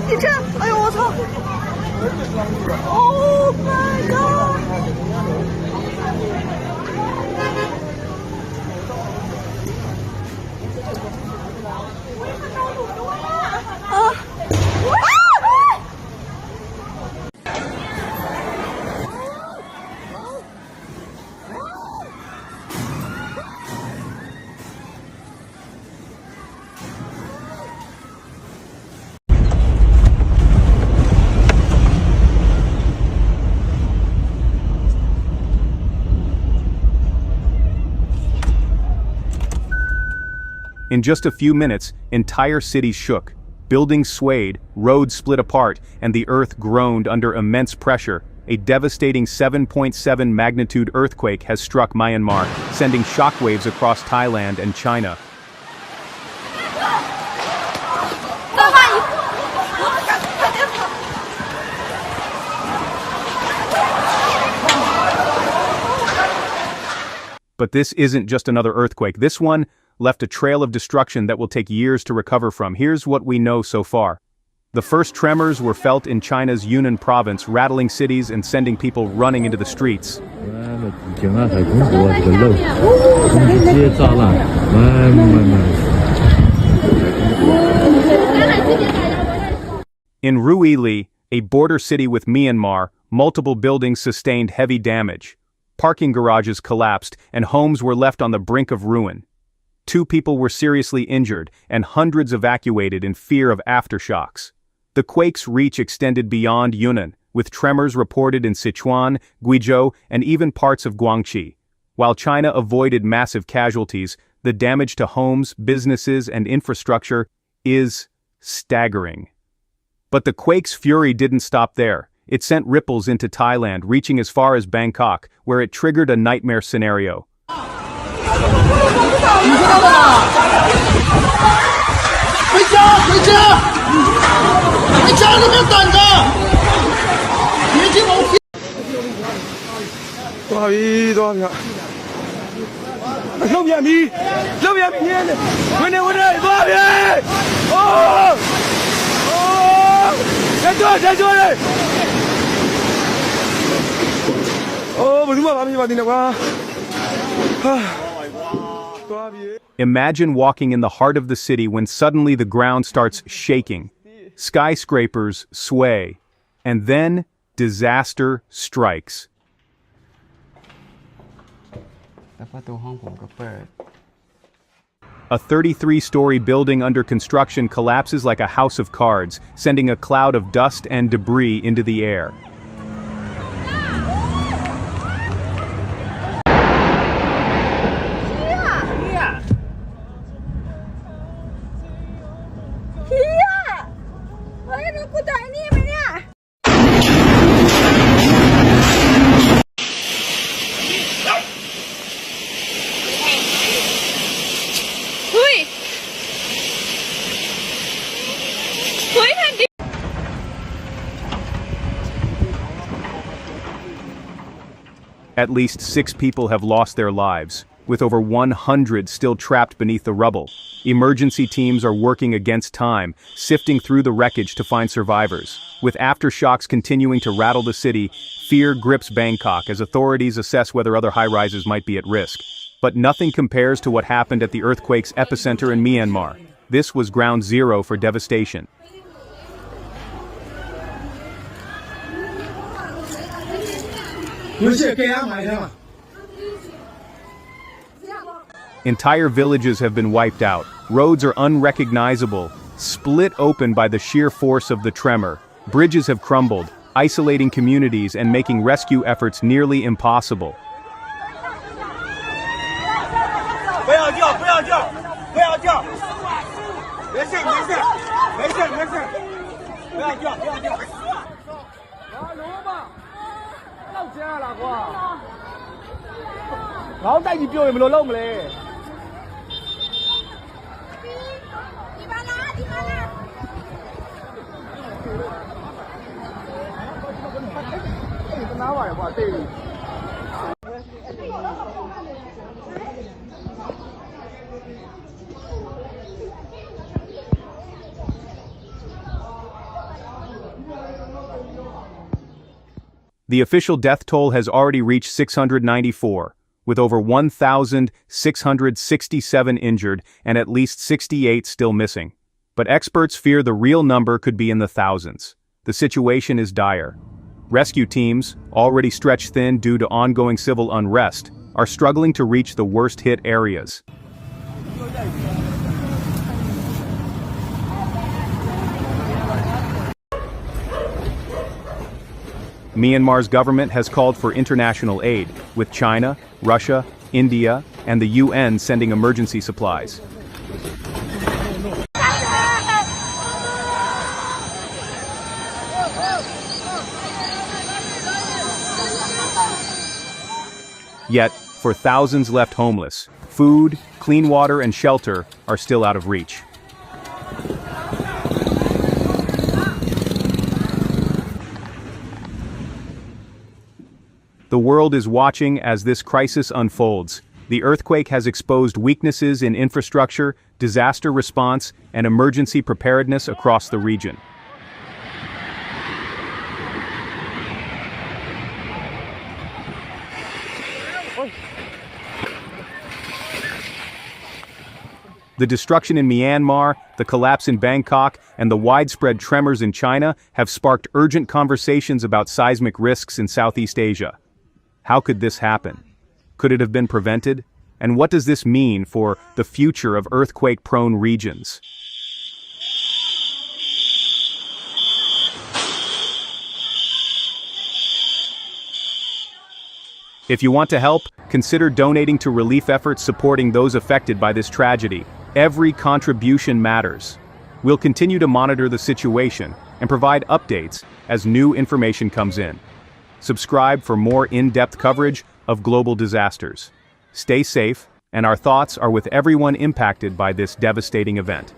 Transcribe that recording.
地震！哎呦我操！Oh my god！啊！In just a few minutes, entire cities shook. Buildings swayed, roads split apart, and the earth groaned under immense pressure. A devastating 7.7 magnitude earthquake has struck Myanmar, sending shockwaves across Thailand and China. But this isn't just another earthquake. This one left a trail of destruction that will take years to recover from. Here's what we know so far. The first tremors were felt in China's Yunnan province, rattling cities and sending people running into the streets. In Ruili, a border city with Myanmar, multiple buildings sustained heavy damage. Parking garages collapsed, and homes were left on the brink of ruin. 2 people were seriously injured, and hundreds evacuated in fear of aftershocks. The quake's reach extended beyond Yunnan, with tremors reported in Sichuan, Guizhou, and even parts of Guangxi. While China avoided massive casualties, the damage to homes, businesses, and infrastructure is staggering. But the quake's fury didn't stop there. It sent ripples into Thailand, reaching as far as Bangkok, where it triggered a nightmare scenario. Imagine walking in the heart of the city when suddenly the ground starts shaking. Skyscrapers sway, and then disaster strikes. A 33-story building under construction collapses like a house of cards, sending a cloud of dust and debris into the air. At least 6 people have lost their lives, with over 100 still trapped beneath the rubble. Emergency teams are working against time, sifting through the wreckage to find survivors. With aftershocks continuing to rattle the city, fear grips Bangkok as authorities assess whether other high-rises might be at risk. But nothing compares to what happened at the earthquake's epicenter in Myanmar. This was ground zero for devastation. Entire villages have been wiped out. Roads are unrecognizable, split open by the sheer force of the tremor. Bridges have crumbled, isolating communities and making rescue efforts nearly impossible. The official death toll has already reached 694, with over 1,667 injured and at least 68 still missing. But experts fear the real number could be in the thousands. The situation is dire. Rescue teams, already stretched thin due to ongoing civil unrest, are struggling to reach the worst-hit areas. Myanmar's government has called for international aid, with China, Russia, India, and the UN sending emergency supplies. Yet, for thousands left homeless, food, clean water, and shelter are still out of reach. The world is watching as this crisis unfolds. The earthquake has exposed weaknesses in infrastructure, disaster response, and emergency preparedness across the region. The destruction in Myanmar, the collapse in Bangkok, and the widespread tremors in China have sparked urgent conversations about seismic risks in Southeast Asia. How could this happen? Could it have been prevented? And what does this mean for the future of earthquake-prone regions? If you want to help, consider donating to relief efforts supporting those affected by this tragedy. Every contribution matters. We'll continue to monitor the situation and provide updates as new information comes in. Subscribe for more in-depth coverage of global disasters. Stay safe, and our thoughts are with everyone impacted by this devastating event.